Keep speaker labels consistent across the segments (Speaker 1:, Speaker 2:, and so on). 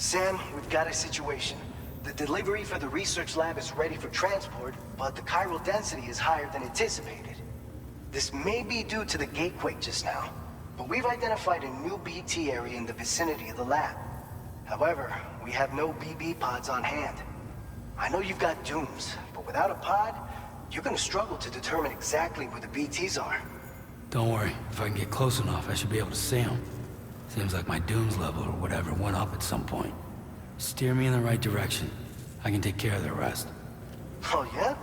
Speaker 1: Sam, we've got a situation. The delivery for the research lab is ready for transport, but the chiral density is higher than anticipated. This may be due to the gatequake just now, but we've identified a new BT area in the vicinity of the lab. However, we have no BB pods on hand. I know you've got dooms, but without a pod, you're gonna struggle to determine exactly where the BTs are.
Speaker 2: Don't worry, if I can get close enough, I should be able to see them. Seems like my dooms level or whatever went up at some point. Steer me in the right direction. I can take care of the rest.
Speaker 1: Oh yeah?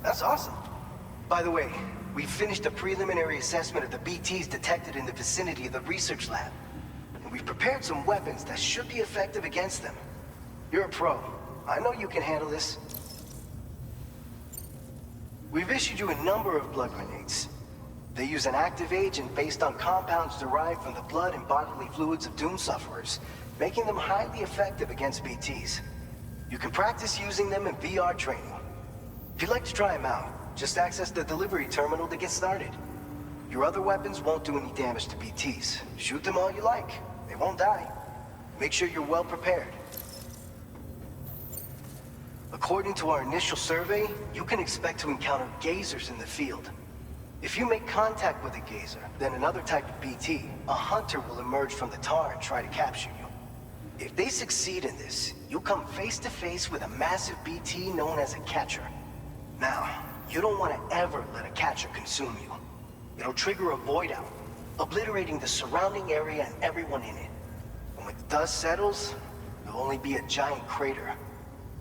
Speaker 1: That's awesome. By the way, we finished a preliminary assessment of the BTs detected in the vicinity of the research lab. And we've prepared some weapons that should be effective against them. You're a pro. I know you can handle this. We've issued you a number of blood grenades. They use an active agent based on compounds derived from the blood and bodily fluids of Doom sufferers, making them highly effective against BTs. You can practice using them in VR training. If you'd like to try them out, just access the delivery terminal to get started. Your other weapons won't do any damage to BTs. Shoot them all you like. They won't die. Make sure you're well prepared. According to our initial survey, you can expect to encounter gazers in the field. If you make contact with a gazer, then another type of BT, a hunter will emerge from the tar and try to capture you. If they succeed in this, you'll come face to face with a massive BT known as a catcher. Now, you don't want to ever let a catcher consume you. It'll trigger a void out, obliterating the surrounding area and everyone in it. And when the dust settles, there'll only be a giant crater.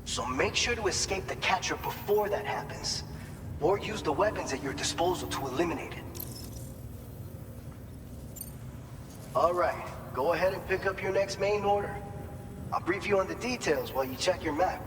Speaker 1: So make sure to escape the catcher before that happens. Or use the weapons at your disposal to eliminate it. Alright, go ahead and pick up your next main order. I'll brief you on the details while you check your map.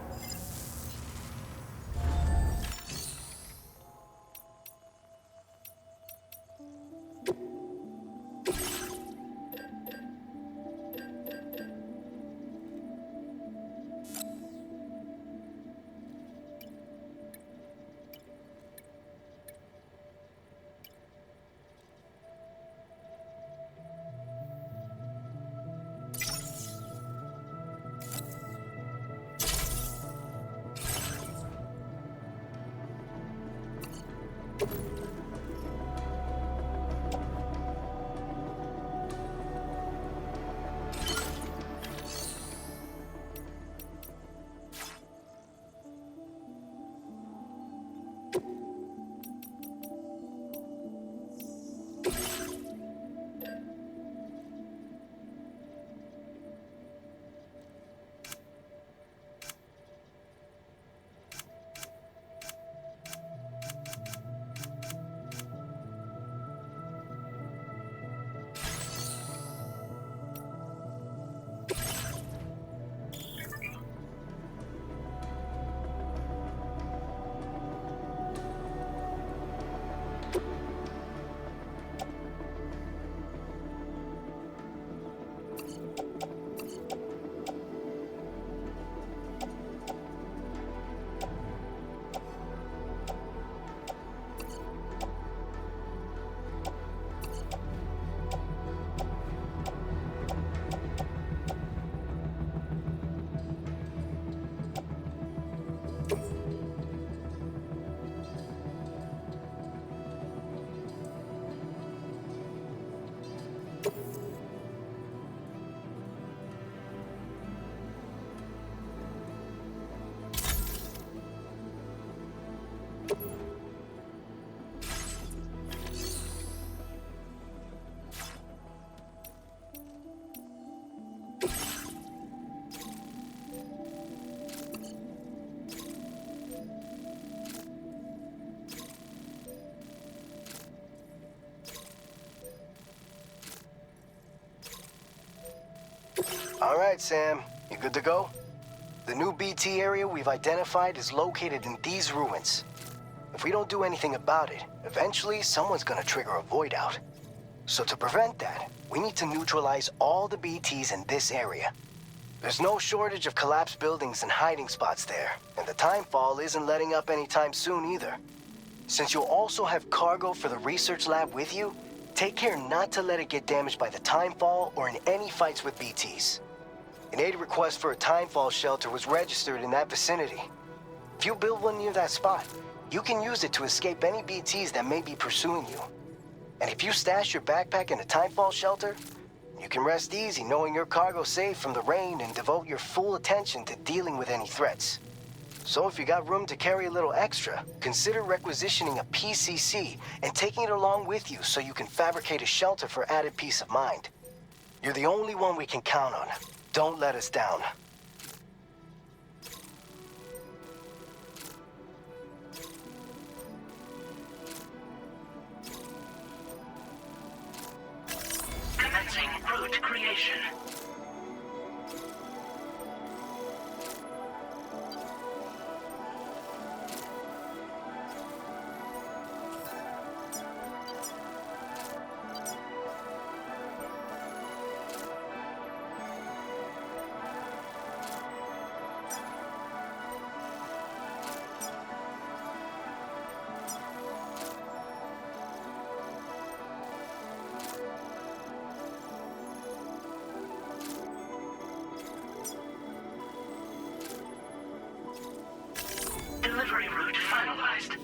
Speaker 1: All right, Sam. You good to go? The new BT area we've identified is located in these ruins. If we don't do anything about it, eventually someone's gonna trigger a void out. So to prevent that, we need to neutralize all the BTs in this area. There's no shortage of collapsed buildings and hiding spots there, and the timefall isn't letting up anytime soon either. Since you'll also have cargo for the research lab with you, take care not to let it get damaged by the timefall or in any fights with BTs. An aid request for a timefall shelter was registered in that vicinity. If you build one near that spot, you can use it to escape any BTs that may be pursuing you. And if you stash your backpack in a timefall shelter, you can rest easy knowing your cargo's safe from the rain and devote your full attention to dealing with any threats. So if you got room to carry a little extra, consider requisitioning a PCC and taking it along with you so you can fabricate a shelter for added peace of mind. You're the only one we can count on. Don't let us down.
Speaker 3: Commencing route creation. Delivery route finalized.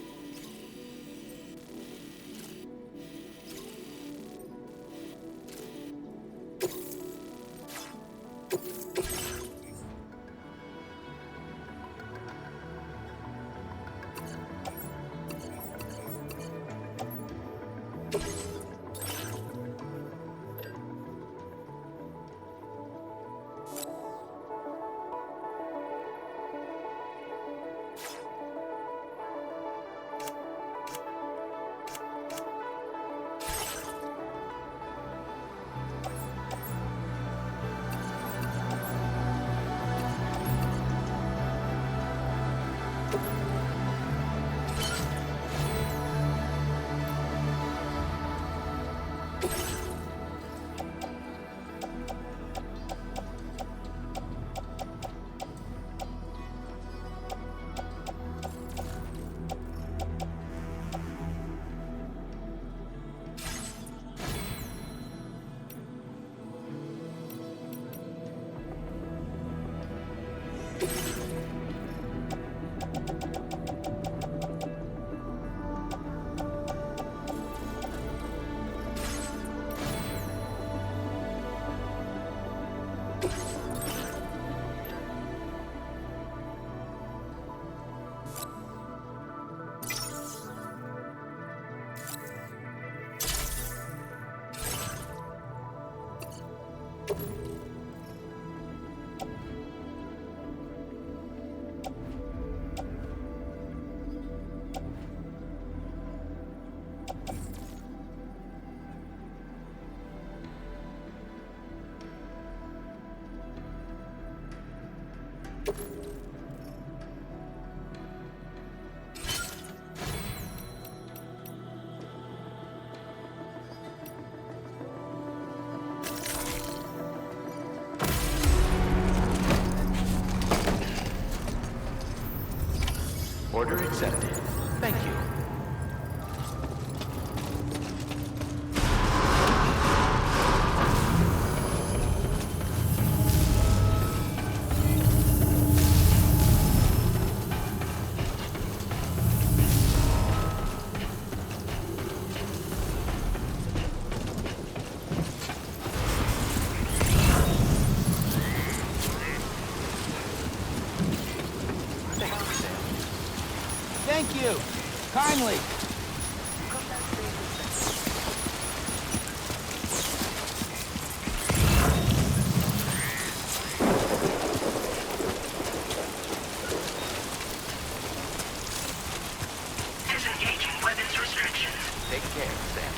Speaker 4: Order accepted. Thank you.
Speaker 5: Thank you. Kindly.
Speaker 3: Disengaging weapons restrictions.
Speaker 4: Take care, Sam.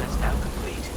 Speaker 4: That's now complete.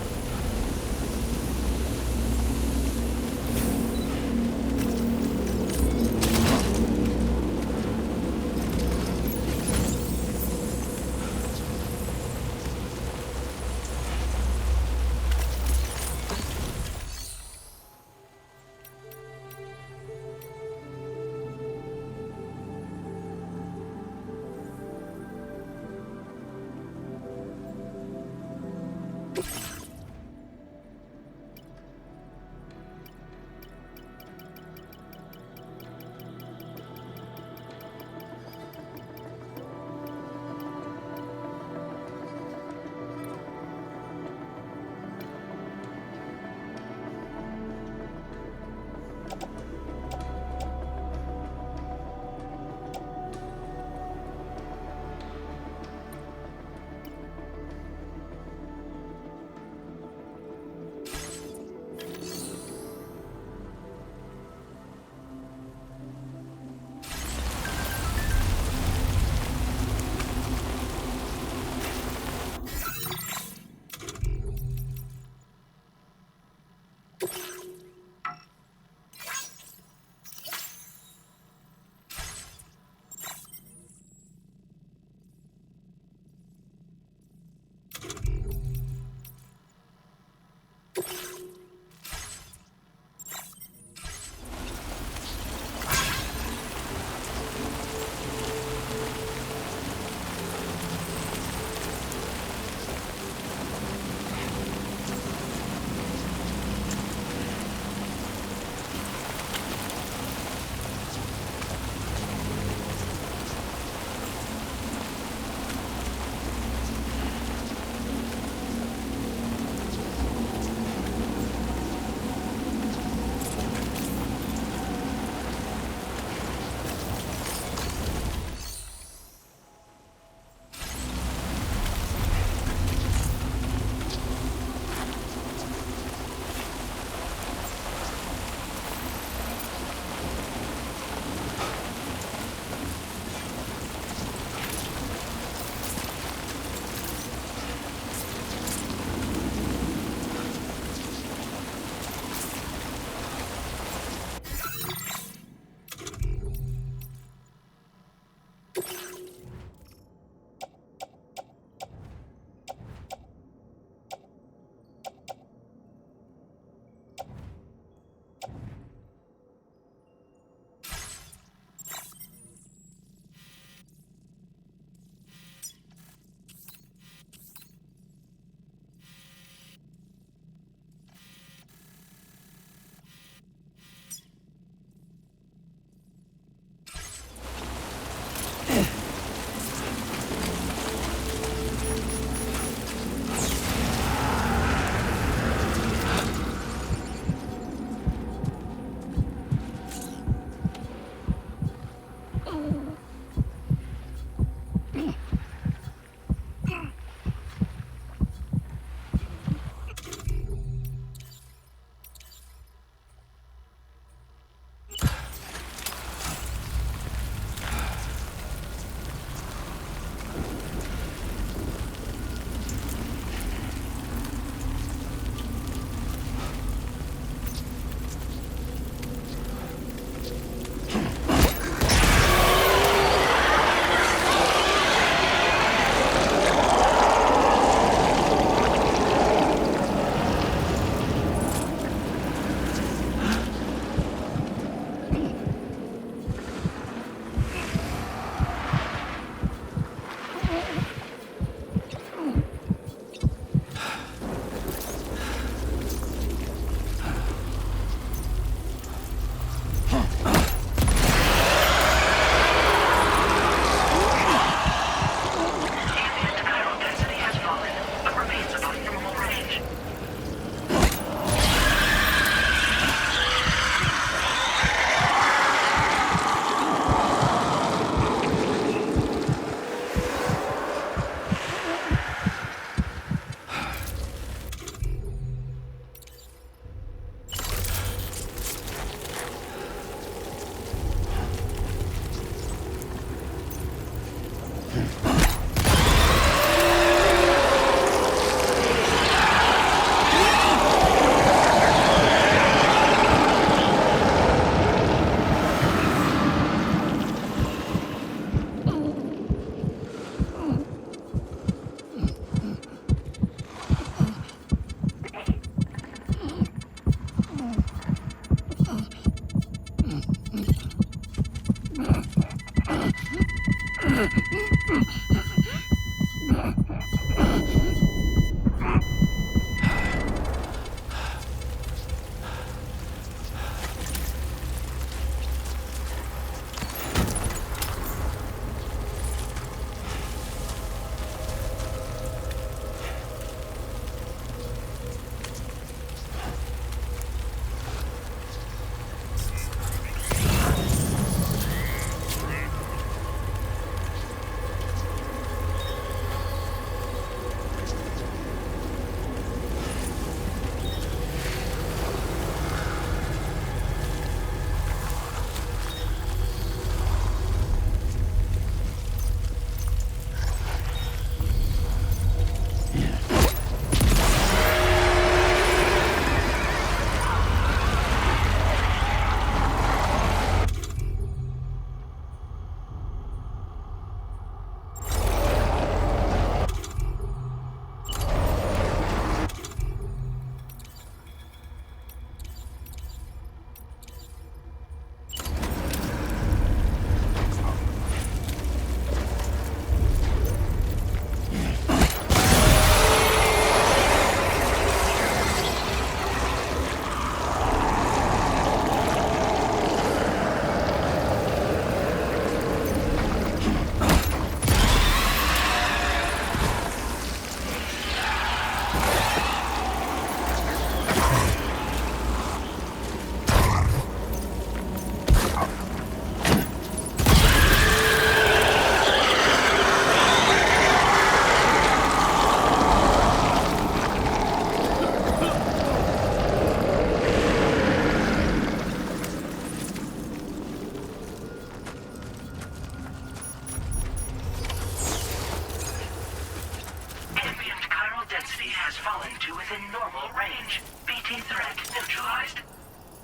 Speaker 3: has fallen to within normal range. BT threat neutralized.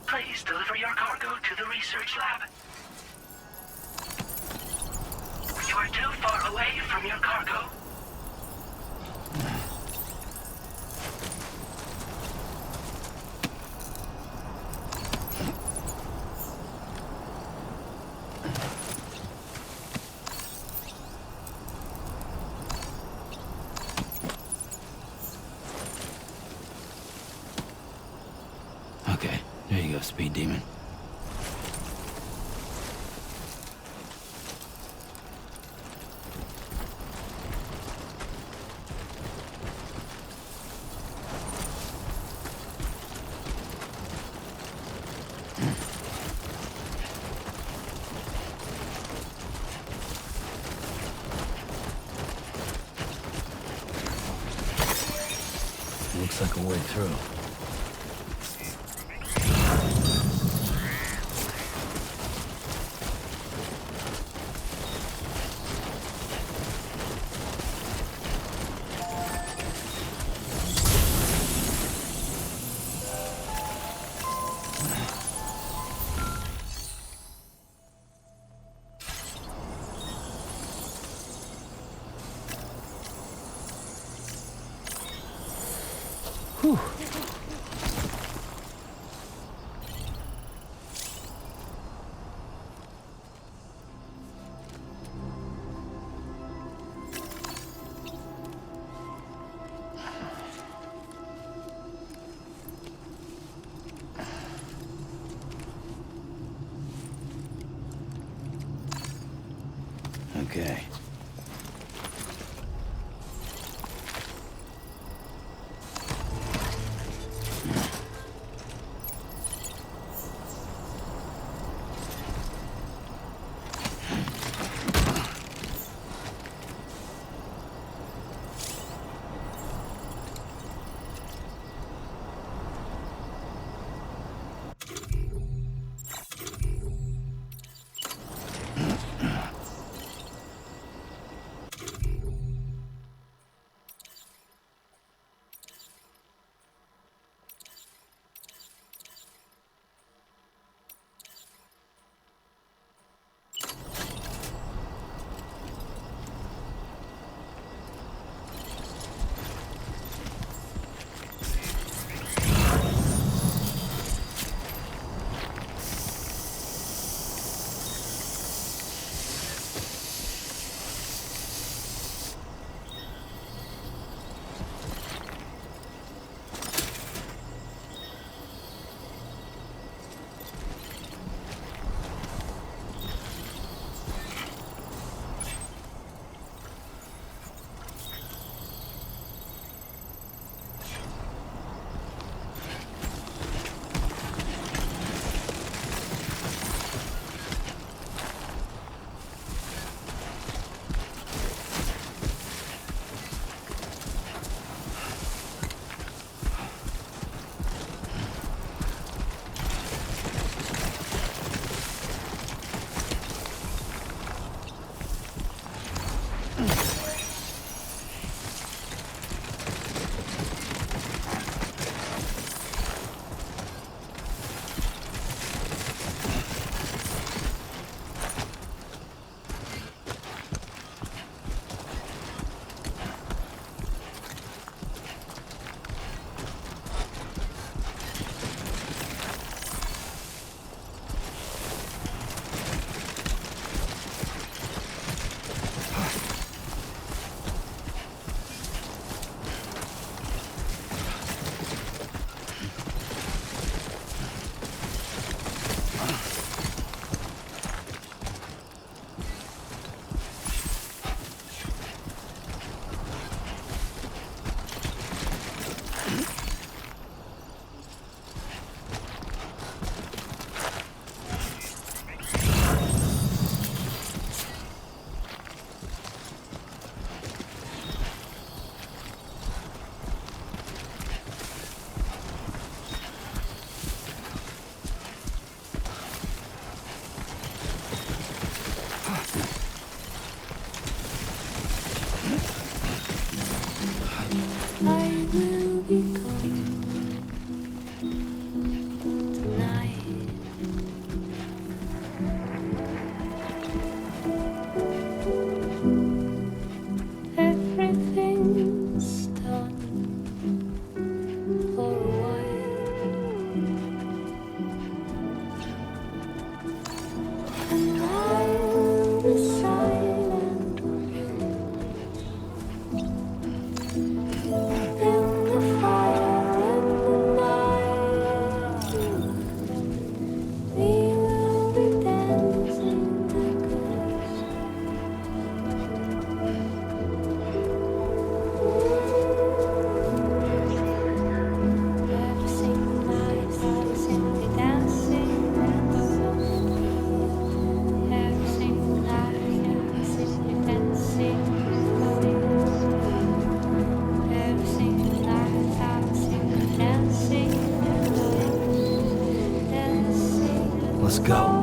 Speaker 3: Please deliver your cargo to the research lab. You are too far away from your cargo.
Speaker 2: Okay, there you go, Speed Demon. Looks like a way through. Whew. Okay. Let's go.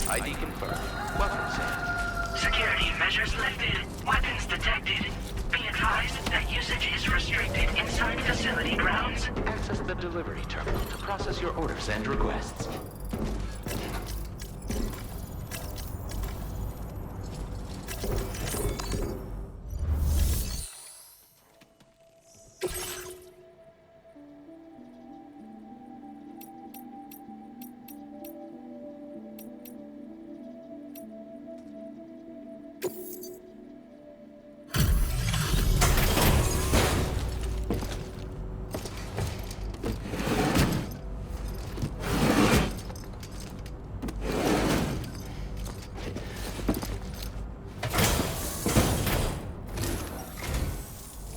Speaker 4: ID confirmed. Welcome, Sam.
Speaker 3: Security measures lifted. Weapons detected. Be advised that usage is restricted inside facility grounds.
Speaker 4: Access the delivery terminal to process your orders and requests.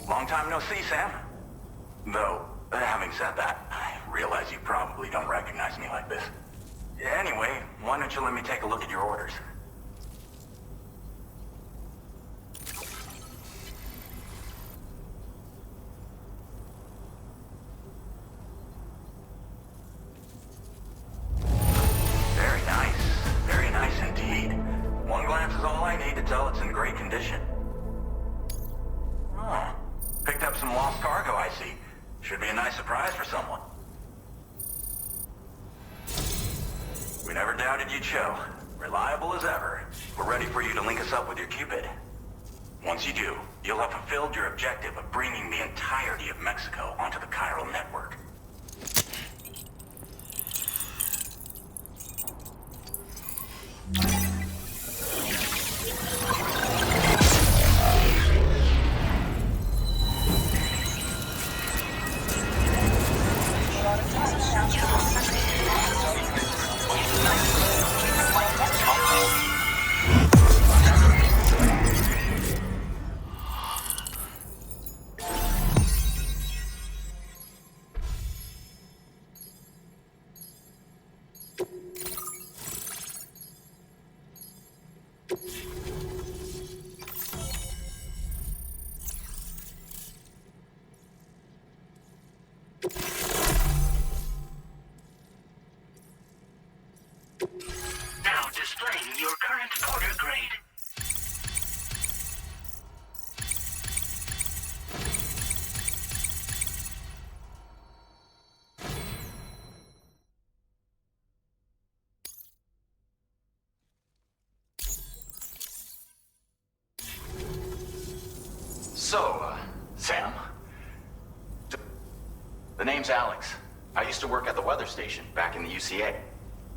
Speaker 6: Long time no see, Sam. Though, having said that, I realize you probably don't recognize me like this. Anyway, why don't you let me take a look at your orders? Very nice indeed. One glance is all I need to tell it's in great condition. Oh, picked up some lost cargo, I see. Should be a nice surprise for someone. We never doubted you'd show. Reliable as ever. We're ready for you to link us up with your Cupid. Once you do, you'll have fulfilled your objective of bringing the entirety of Mexico onto the chiral network.
Speaker 3: Now displaying your current order grade.
Speaker 6: So, Sam? The name's Alex. I used to work at the weather station back in the UCA.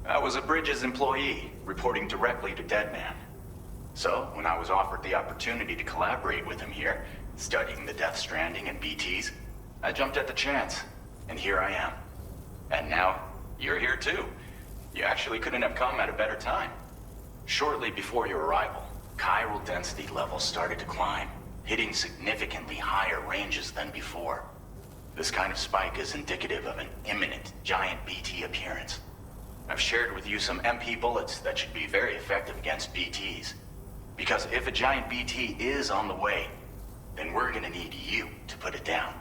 Speaker 6: I was a Bridges employee, reporting directly to Deadman. So, when I was offered the opportunity to collaborate with him here, studying the Death Stranding and BTs, I jumped at the chance, and here I am. And now, you're here too. You actually couldn't have come at a better time. Shortly before your arrival, chiral density levels started to climb, hitting significantly higher ranges than before. This kind of spike is indicative of an imminent giant BT appearance. I've shared with you some MP bullets that should be very effective against BTs. Because if a giant BT is on the way, then we're gonna need you to put it down.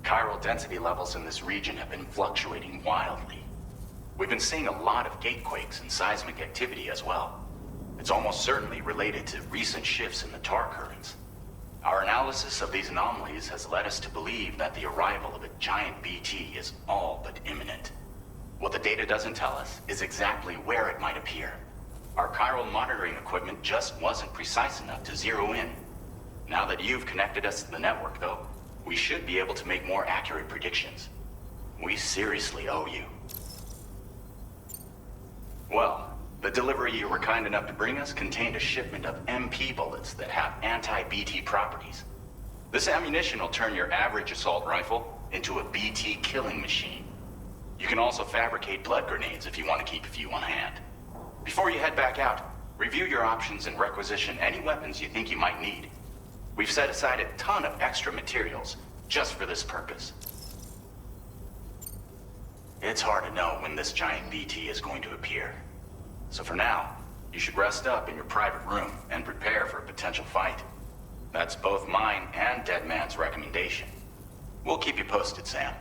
Speaker 6: Chiral density levels in this region have been fluctuating wildly. We've been seeing a lot of gatequakes and seismic activity as well. It's almost certainly related to recent shifts in the tar currents. Our analysis of these anomalies has led us to believe that the arrival of a giant BT is all but imminent. What the data doesn't tell us is exactly where it might appear. Our chiral monitoring equipment just wasn't precise enough to zero in. Now that you've connected us to the network, though, we should be able to make more accurate predictions. We seriously owe you. Well, the delivery you were kind enough to bring us contained a shipment of MP bullets that have anti-BT properties. This ammunition will turn your average assault rifle into a BT killing machine. You can also fabricate blood grenades if you want to keep a few on hand. Before you head back out, review your options and requisition any weapons you think you might need. We've set aside a ton of extra materials just for this purpose. It's hard to know when this giant BT is going to appear. So for now, you should rest up in your private room and prepare for a potential fight. That's both mine and Deadman's recommendation. We'll keep you posted, Sam.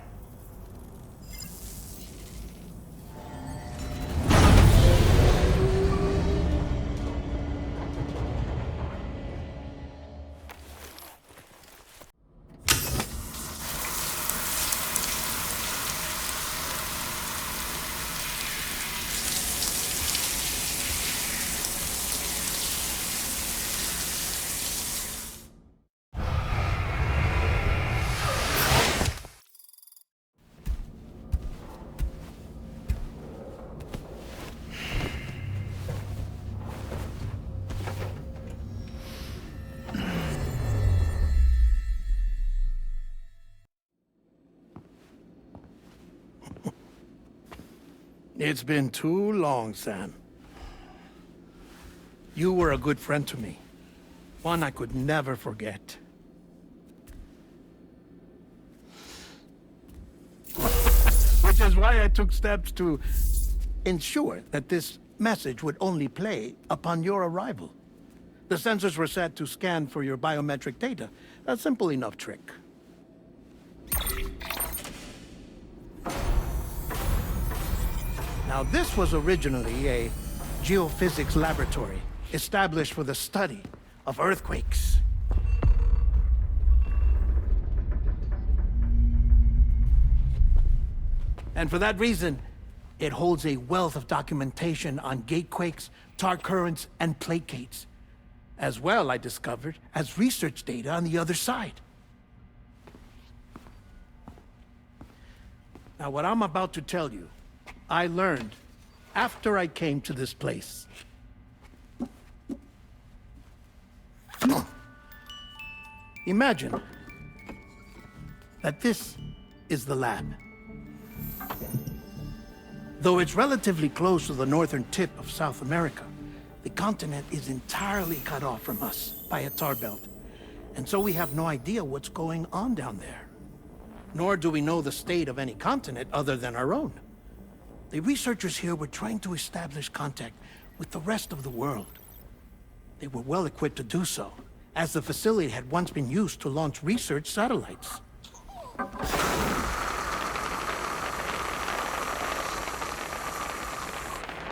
Speaker 7: It's been too long, Sam. You were a good friend to me. One I could never forget. Which is why I took steps to ensure that this message would only play upon your arrival. The sensors were set to scan for your biometric data. A simple enough trick. Now, this was originally a geophysics laboratory established for the study of earthquakes. And for that reason, it holds a wealth of documentation on gatequakes, tar currents, and placates. As well, I discovered, as research data on the other side. Now, what I'm about to tell you, I learned after I came to this place. Imagine that this is the lab. Though it's relatively close to the northern tip of South America, the continent is entirely cut off from us by a tar belt. And so we have no idea what's going on down there. Nor do we know the state of any continent other than our own. The researchers here were trying to establish contact with the rest of the world. They were well equipped to do so, as the facility had once been used to launch research satellites.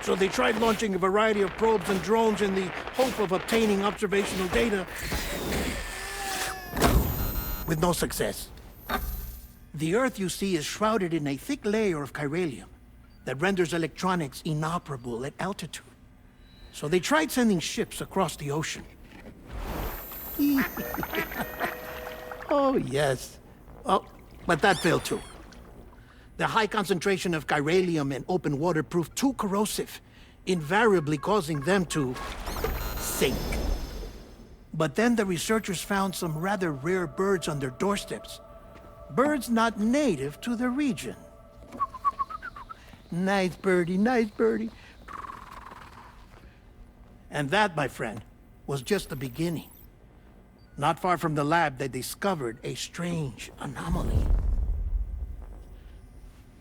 Speaker 7: So they tried launching a variety of probes and drones in the hope of obtaining observational data, with no success. The Earth, you see, is shrouded in a thick layer of chiralium that renders electronics inoperable at altitude. So they tried sending ships across the ocean. Oh, yes. Oh, but that failed too. The high concentration of chiralium in open water proved too corrosive, invariably causing them to sink. But then the researchers found some rather rare birds on their doorsteps. Birds not native to the region. Nice birdie, nice birdie. And that, my friend, was just the beginning. Not far from the lab, they discovered a strange anomaly.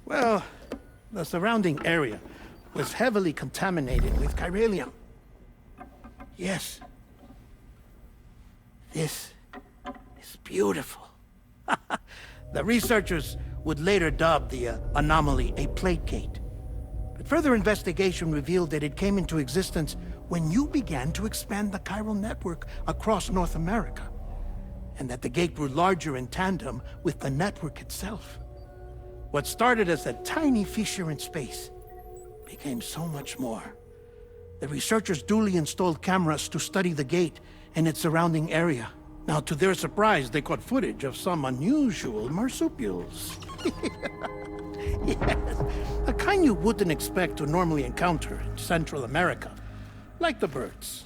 Speaker 7: Well, the surrounding area was heavily contaminated with chiralium. Yes. This is beautiful. The researchers would later dub the anomaly a plate gate. But further investigation revealed that it came into existence when you began to expand the chiral network across North America, and that the gate grew larger in tandem with the network itself. What started as a tiny fissure in space became so much more. The researchers duly installed cameras to study the gate and its surrounding area. Now, to their surprise, they caught footage of some unusual marsupials. Yes, a kind you wouldn't expect to normally encounter in Central America, like the birds.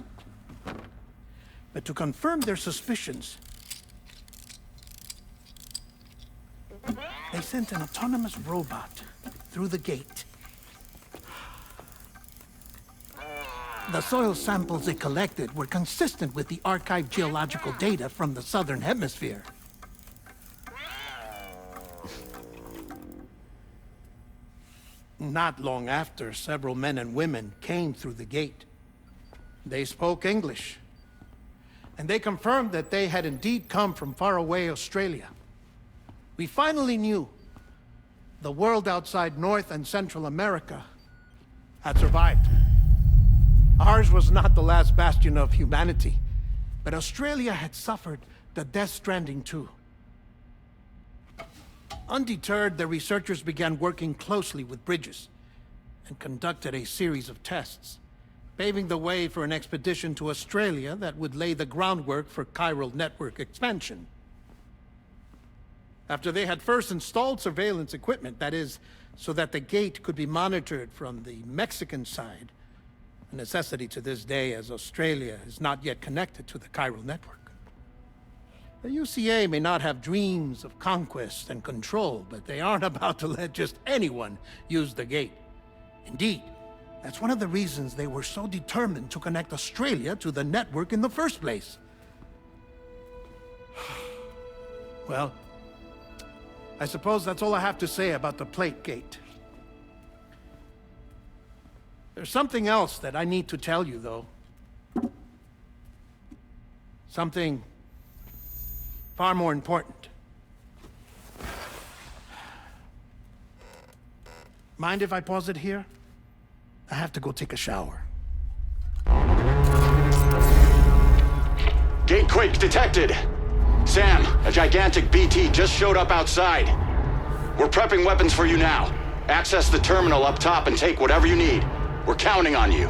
Speaker 7: But to confirm their suspicions, they sent an autonomous robot through the gate. The soil samples it collected were consistent with the archived geological data from the southern hemisphere. Not long after, several men and women came through the gate. They spoke English, and they confirmed that they had indeed come from faraway Australia. We finally knew the world outside North and Central America had survived. Ours was not the last bastion of humanity, but Australia had suffered the death stranding too. Undeterred, the researchers began working closely with Bridges and conducted a series of tests, paving the way for an expedition to Australia that would lay the groundwork for chiral network expansion. After they had first installed surveillance equipment, that is, so that the gate could be monitored from the Mexican side, a necessity to this day as Australia is not yet connected to the chiral network. The UCA may not have dreams of conquest and control, but they aren't about to let just anyone use the gate. Indeed, that's one of the reasons they were so determined to connect Australia to the network in the first place. Well, I suppose that's all I have to say about the plate gate. There's something else that I need to tell you, though. Something far more important. Mind if I pause it here? I have to go take a shower.
Speaker 8: Gate quake detected. Sam, a gigantic BT just showed up outside. We're prepping weapons for you now. Access the terminal up top and take whatever you need. We're counting on you.